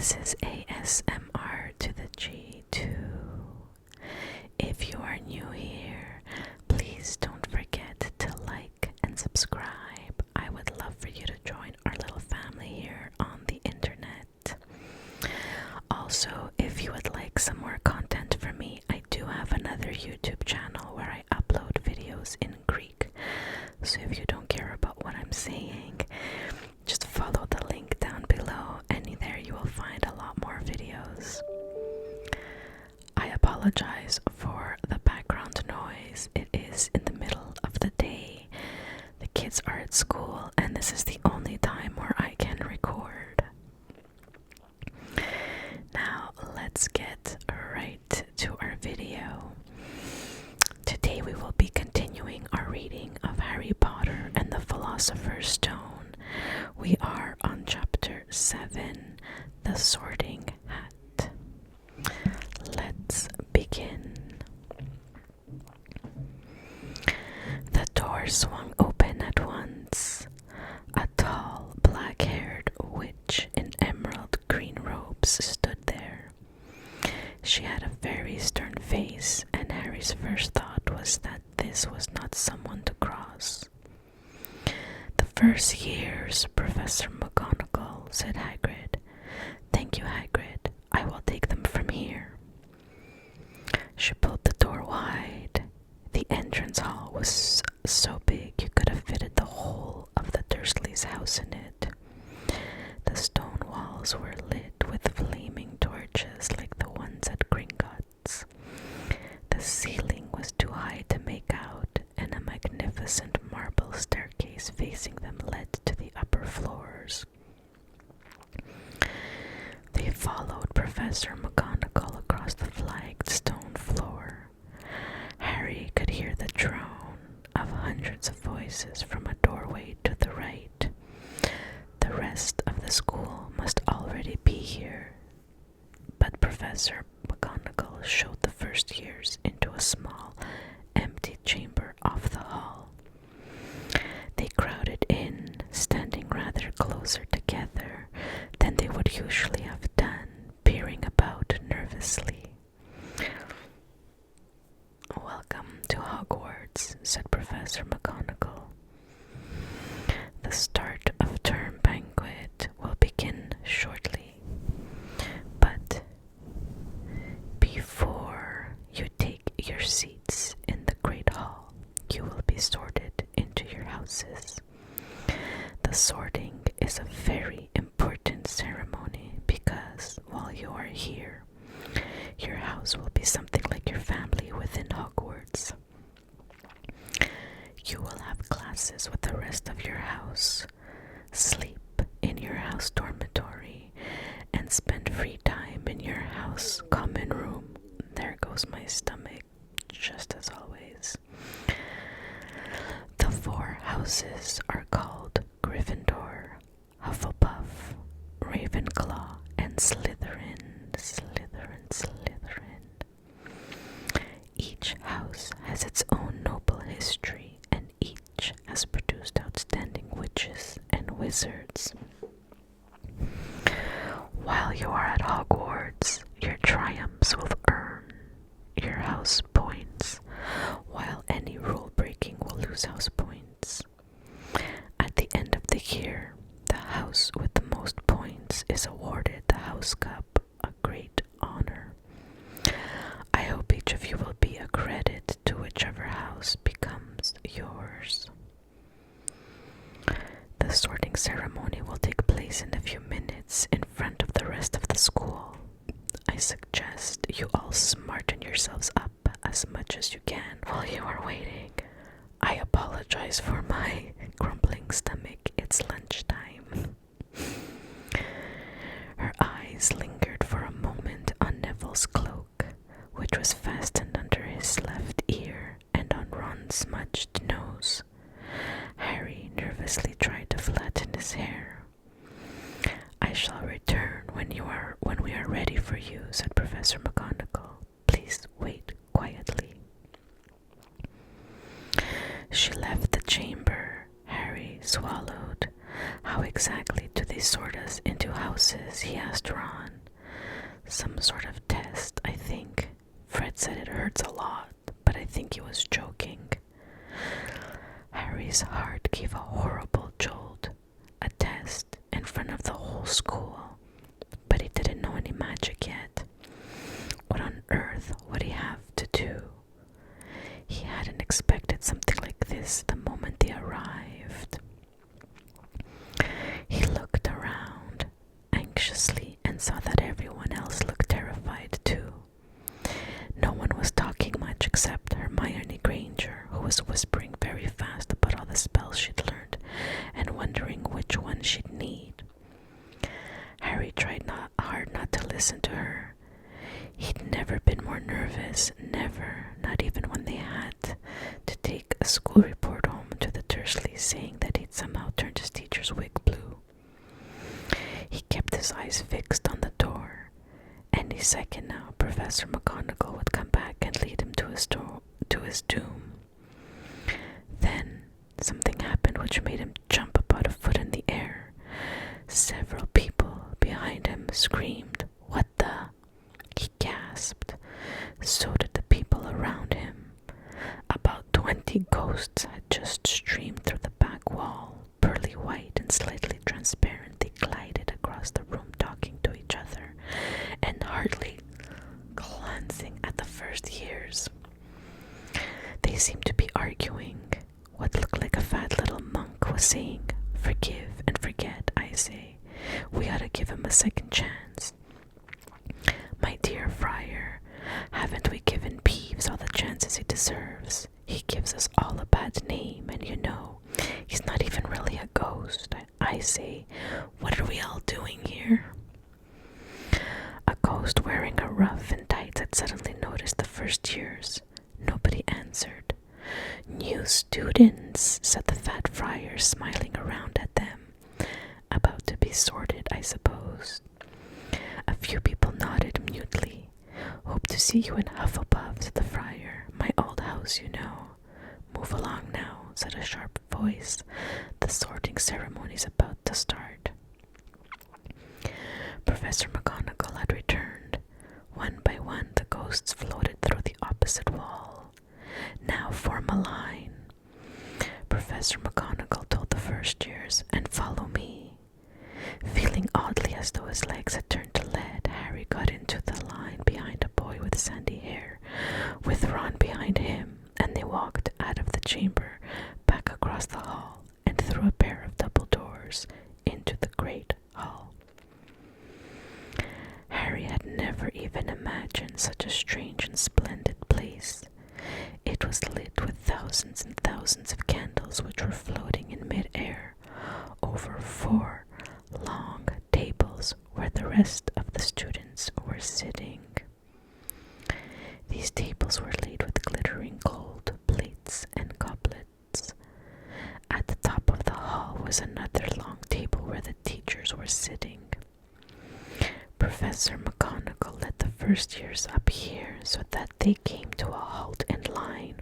This is ASMR to the G2. If you are new here, please don't forget to like and subscribe. I would love for you to join our little family here on the internet. Also, if you would like some more content from me, I do have another YouTube channel where I upload videos in Greek. So if you don't care about what I'm saying, just follow the link down below and there you will find a lot more videos. I apologize for the background noise. It is in the middle of the day. The kids are at school and this is the only time where I can record. Now let's get right to our video. Today we will be continuing our reading of Harry Potter and the Philosopher's Stone. We are on chapter 7, The Sorting Hat. Let's begin. The door swung open at once. A tall, black-haired witch in emerald green robes stood there. She had a very stern face, and Harry's first thought was that this was not someone to cross. "The first years, Professor McGonagall," said Hagrid. "Thank you, Hagrid. I will take them from here." She pulled the door wide. The entrance hall was so big you could have fitted the whole of the Dursleys' house in it. The stone walls were lit with flaming torches like the ones at Gringotts. The ceiling was too high to make out, and a magnificent marble staircase facing them led to the upper floors. They followed Professor McGonagall across the flagged stone floor. Harry could hear the drone of hundreds of voices from a doorway to the right. The rest of the school must already be here, but Professor McGonagall showed the first years into a small, empty chamber off the hall. They crowded in, standing rather closer together than they would usually have done, peering about nervously. "Welcome to Hogwarts," said Professor McGonagall. "The start of term banquet will begin shortly, but before you take your seats in the Great Hall, you will be sorted into your houses. The sorting is a very important ceremony because while you are here, your house will be something like your family within Hogwarts. You will have classes with the rest of your house, sleep in your house dormitory, and spend free time in your house common room." There goes my stomach, just as always. "The 4 houses are called Gryffindor, Hufflepuff, Ravenclaw, and Slytherin. Each house has its own noble history, and each has produced outstanding witches and wizards. While you are at Hogwarts, your triumphs will earn your house points, while any rule breaking will lose house points. At the end of the year, the house with the most points is awarded the House Cup, a great honor. I hope each of you will be a credit to whichever house becomes yours. The sorting ceremony will take place in a few minutes in front of the rest of the school. I suggest you all smarten yourselves up as much as you can while you are waiting. I apologize for my grumbling stomach. It's lunchtime." Her eyes lingered for a moment on Neville's cloak, which was fastened under his left ear, and on Ron's smudged nose. Harry nervously tried to flatten his hair. "I shall return when we are ready for you," said Professor McGonagall. "Please wait quietly." She left the chamber. Harry swallowed. "How exactly do they sort us into houses?" he asked Ron. Some sort of test, I think. Fred said it hurts a lot, but I think he was joking. Harry's heart gave a horrible jolt. A test in front of the whole school. But he didn't know any magic yet. What on earth would he have to do? He hadn't expected something like this the moment they arrived. He looked around anxiously and saw that everyone else looked terrified too. No one was talking much except Hermione Granger, who was whispering very fast about all the spells she'd learned and wondering which one she'd need. Harry tried hard not to listen to her. He'd never been more nervous, never, not even when they had to take a school report home to the Dursleys saying that he'd somehow turned his teacher's wig blue. He kept his eyes fixed on the door. Any second now, Professor McGonagall would come back and lead him to his doom. Then something happened which made him jump about a foot in the air. Several people behind him screamed, "What the?" He gasped. So did the people around him. About 20 ghosts had just streamed through the back wall, pearly white and slightly transparent. They glided across the room talking to each other and hardly glancing at the first years. They seemed to be arguing. What looked like a fat little monk was saying, "Forgive and forget, I say. We ought to give him a second chance. My dear Friar, haven't we given Peeves all the chances he deserves? He gives us all a bad name, and you know, he's not even really a ghost. I say, what are we all doing here?" A ghost wearing a ruff and tights had suddenly noticed the first years. Nobody answered. "New students," said the fat friar, smiling around at them. "About to be sorted, I suppose." A few people nodded mutely. "Hope to see you in Hufflepuff," said the friar. "My old house, you know." "Move along now," said a sharp voice. "The sorting ceremony's about to start." Professor McGonagall had returned. One by one, the ghosts floated through the opposite wall. "Now form a line," Professor McGonagall told the first years, "and follow me." Feeling oddly as though his legs had turned to lead, Harry got into the line behind a boy with sandy hair, with Ron behind him, and they walked out of the chamber, back across the hall, and through a pair of double doors into the great hall. Harry had never even imagined such a strange and splendid place. It was lit with thousands and thousands of candles which were floating in mid-air over 4 long tables where the rest of the students were sitting. These tables were laid with glittering gold plates and goblets. At the top of the hall was another long table where the teachers were sitting. Professor McGonagall led the first years up here so that they came to a halt in line,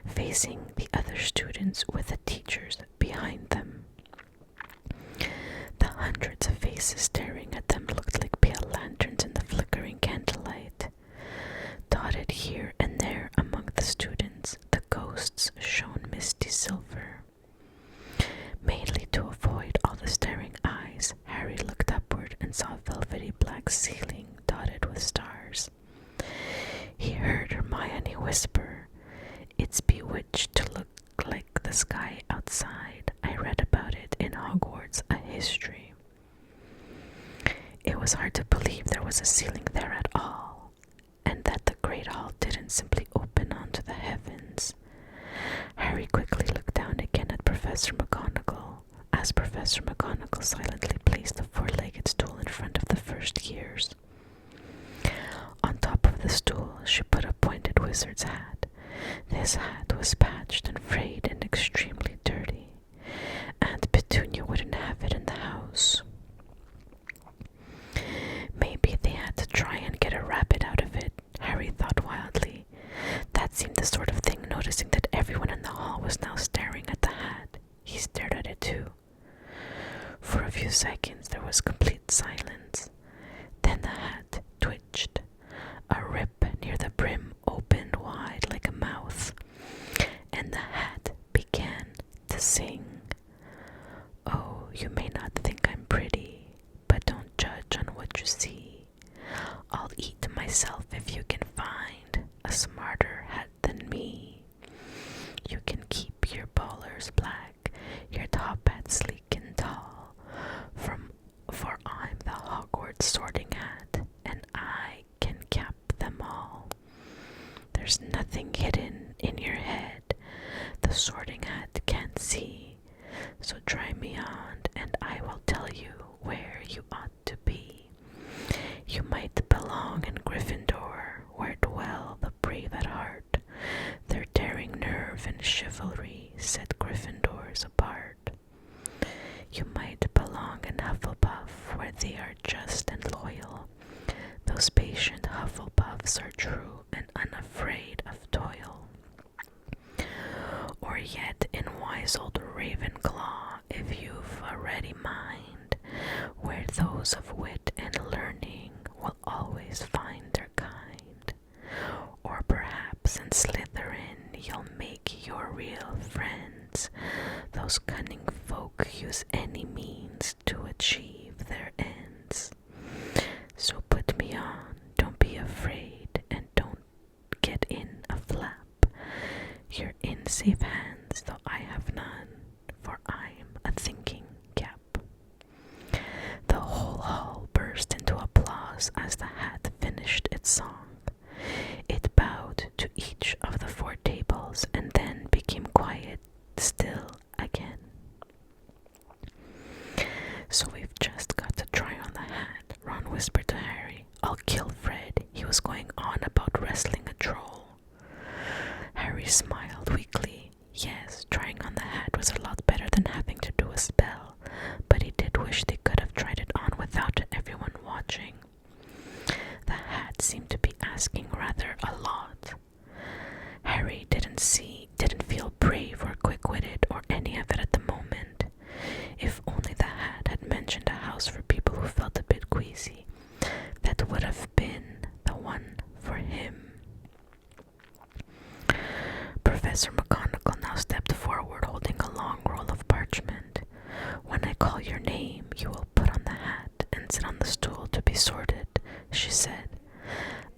facing the other students with the teachers behind them. The hundreds of faces staring at them looked like pale lanterns in the flickering candlelight. Dotted here and there among the students, the ghosts shone misty silver. Mainly to avoid all the staring eyes, Harry looked upward and saw a velvety black ceiling dotted with stars. He heard Hermione whisper, "It's bewitched to look like the sky outside. I read about it in Hogwarts, a history." It was hard to believe there was a ceiling there at all, and that the great hall didn't simply open onto the heavens. Harry quickly looked down again at Professor McGonagall, as Professor McGonagall silently placed the 4-legged stool in front of the first years. On top of the stool, she put a pointed wizard's hat. This hat was patched and frayed and extremely dirty. Aunt Petunia wouldn't have it in the house. Maybe they had to try and get a rabbit out of it, Harry thought wildly. That seemed the sort of thing. Noticing that everyone in the hall was now staring at the hat, he stared at it too. For a few seconds there was complete silence. Then the hat see. I'll eat myself if you can find a smarter hat than me. You can keep your bowlers black, your top hat sleek and tall, for I'm the Hogwarts sorting hat, and I can cap them all. There's nothing hidden in your head the sorting hat can't see, so try me on and I will tell you where you ought to be. You might belong in Gryffindor, where dwell the brave at heart. Their daring nerve and chivalry set Gryffindors apart. You might belong in Hufflepuff, where they are just and loyal. Those patient Hufflepuffs are true and unafraid of toil. Or yet in wise old Ravenclaw, if you've a ready mind, where those of wit and learning will always find their kind. Or perhaps in Slytherin you'll make your real friends. Those cunning folk use any means to achieve their ends. So put me on, don't be afraid, and don't get in a flap. You're in safe hands, though I have none, for I'm a thinking cap. The whole hall burst into applause as the hat finished its song. It bowed to each of the 4 tables and then became quiet still again. So we've just got to try on the hat, Ron whispered to Harry. I'll kill Fred. He was going on about wrestling a troll. Harry smiled weakly. Yes, trying on the hat was a lot better than having to do a spell, but he did wish they could have tried it on without everyone watching. The hat seemed to be asking rather a lot. Harry didn't feel brave or quick-witted or any of it at the moment. If only the hat had mentioned a house for people who felt a bit queasy, that would have been the one for him. Professor McGonagall now stepped forward holding a long roll of parchment. When I call your name, you will put on the hat and sit on the stool to be sorted, she said.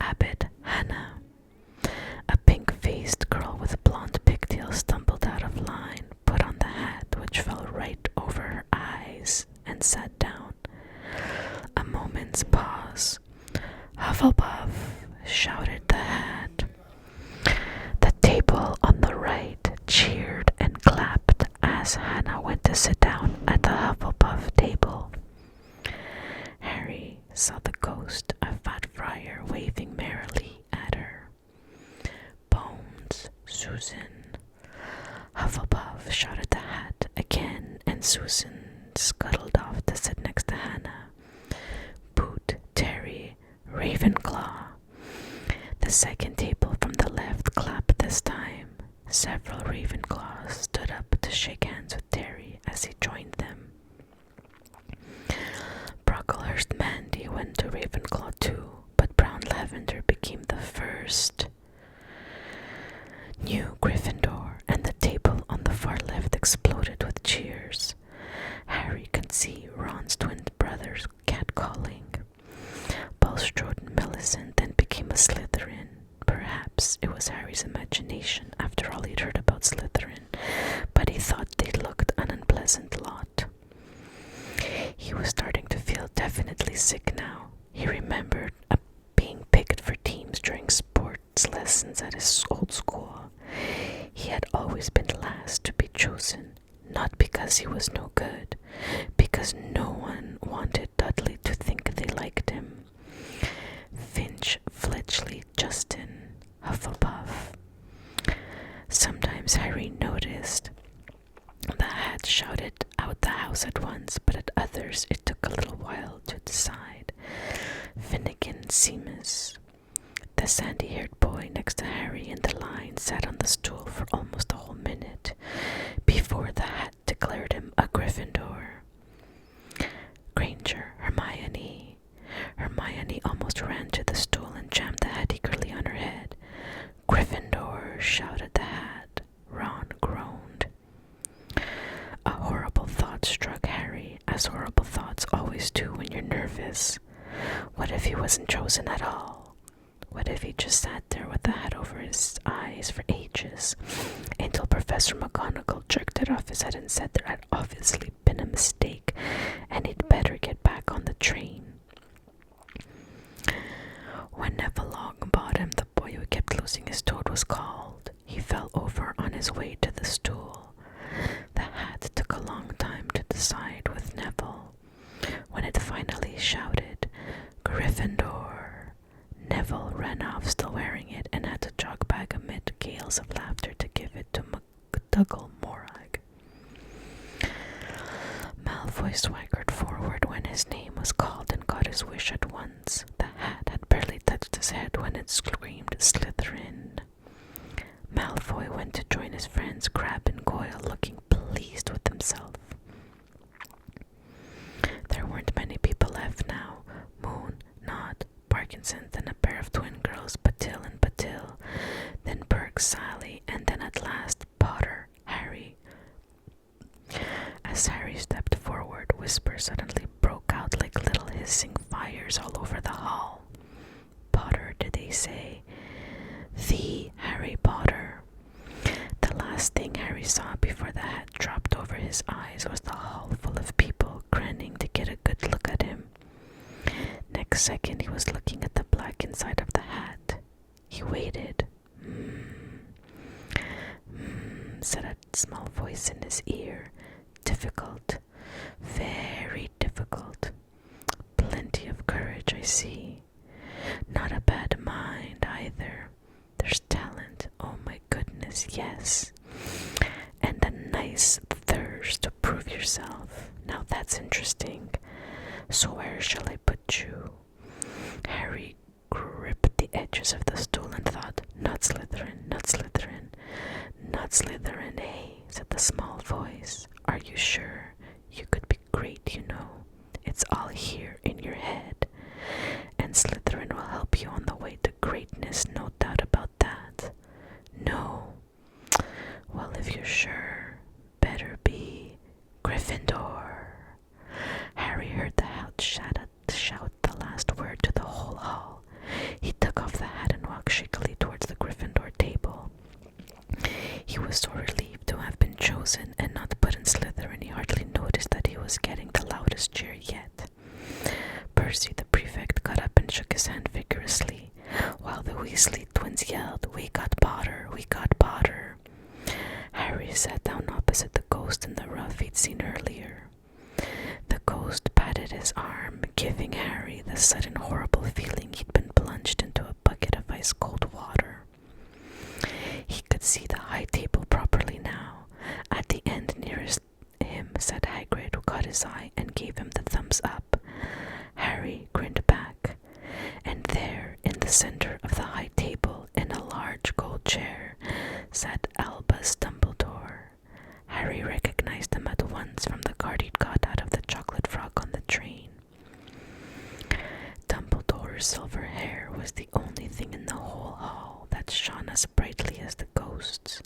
Abbot Hannah. A pink-faced girl with blonde pigtails stumbled out of line, put on the hat, which fell right over her eyes, and sat down. A moment's pause. Hufflepuff, shouted the hat. The table on the right cheered and clapped as Hannah went to sit down at the Hufflepuff table. Harry saw the ghost of Fat Friar waving merrily at her. Bones, Susan. Hufflepuff, shouted the hat again, and Susan scuttled off to sit next to Hannah. Boot, Terry, Ravenclaw. The second table from the left clapped this time. Several Ravenclaws stood up to shake hands with Terry as he joined them. Brocklehurst Mandy went to Ravenclaw too, but Brown Lavender became the first new Gryffindor, and the table on the far left exploded with cheers. Harry could see Ron's twin brothers catcalling. Bulstrode and Millicent then became a Slytherin. Perhaps it was Harry's imagination, after all he'd heard about Slytherin, but he thought they looked an unpleasant lot. He was starting to feel definitely sick now. He remembered being picked for teams during sports lessons at his old school. He had always been last to be chosen, not because he was no good, because no one wanted Dudley to think they liked him. Finch, Fletchley, Justin, Hufflepuff. Sometimes Harry noticed the hat shouted out the house at once, but at others it took a little while to decide. Finnegan Seamus. The sandy-haired boy next to Harry in the line sat on the stool for almost a whole minute before the hat declared him a Gryffindor. Granger, Hermione. Hermione almost ran to the stool and jammed the hat eagerly on her head. Gryffindor, shouted the hat. Ron groaned. A horrible thought struck Harry, as horrible thoughts always do when you're nervous. What if he wasn't chosen at all? What if he just sat there with the hat over his eyes for ages until Professor McGonagall jerked it off his head and said there had obviously been a mistake and he'd better get back on the train? When Neville Longbottom, the boy who kept losing his toad, was called, he fell over on his way to the stool. The hat took a long time to decide with Neville. When it finally shouted, "Gryffindor," Neville ran off still wearing it and had to jog back amid gales of laughter to give it to McDougal Morag. Malfoy swaggered forward when his name was called and got his wish at once. The hat had barely touched his head when it screamed Slytherin. Malfoy went to join his friends Crabbe and Goyle, looking pleased with himself. There weren't many people left now. Moon, Nod, Parkinson, then a pair of twin girls, Patil and Patil, then Perks, Sally, and then at last Potter, Harry. As Harry stepped forward, whispers suddenly broke out like little hissing fires all over the hall. "Potter, did they say? The Harry Potter." The last thing Harry saw before the hat dropped over his eyes was the hall full of people craning to get a good look at him. Next second he was looking at the black inside of the hat. He waited. Said a small voice in his ear. "Difficult. Very difficult. Plenty of courage, I see. Not a bad mind either. There's talent, oh my goodness, yes. And a nice thirst to prove yourself. Now that's interesting. So where shall I put you?" Harry gripped the edges of the stool and thought, "Not Slytherin, not Slytherin, not Slytherin, eh?" said the small voice. "Are you sure? You could be great, you know. It's all here in your head. And Slytherin will help you on the way to greatness, no doubt about that." "No." "Well, if you're sure, better be Gryffindor." Harry heard the house shout the last word to the whole hall. He took off the hat and walked shakily towards the Gryffindor table. He was so relieved to have been chosen and not put in Slytherin, he hardly noticed that he was getting the loudest cheer yet. Percy, the prefect, got up and shook his hand vigorously, while the Weasley twins yelled, "We got Potter! We got Potter!" Harry sat down opposite the ghost in the ruff he'd seen earlier. The ghost patted his arm, giving Harry the sudden horrible feeling he'd been plunged into a bucket of ice-cold water. He could see the high table properly now. At the end nearest him sat Hagrid, who caught his eye and gave him the thumbs up. Harry grinned back, and there, in the center of the high table, in a large gold chair, sat Albus Dumbledore. Harry recognized him at once from the card he'd got out of the chocolate frog on the train. Dumbledore's silver hair was the only thing in the whole hall that shone as brightly as the ghost's.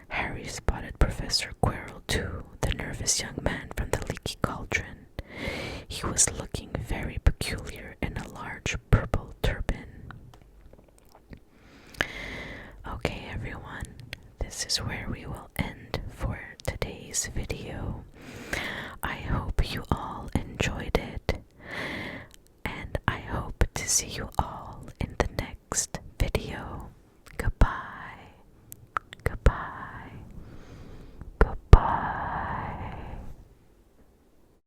Harry spotted Professor Quirrell too, the nervous young man from the Leaky Cauldron. He was looking very peculiar in a large purple turban. Okay, everyone, this is where we will end for today's video. I hope you all enjoyed it, and I hope to see you all in the next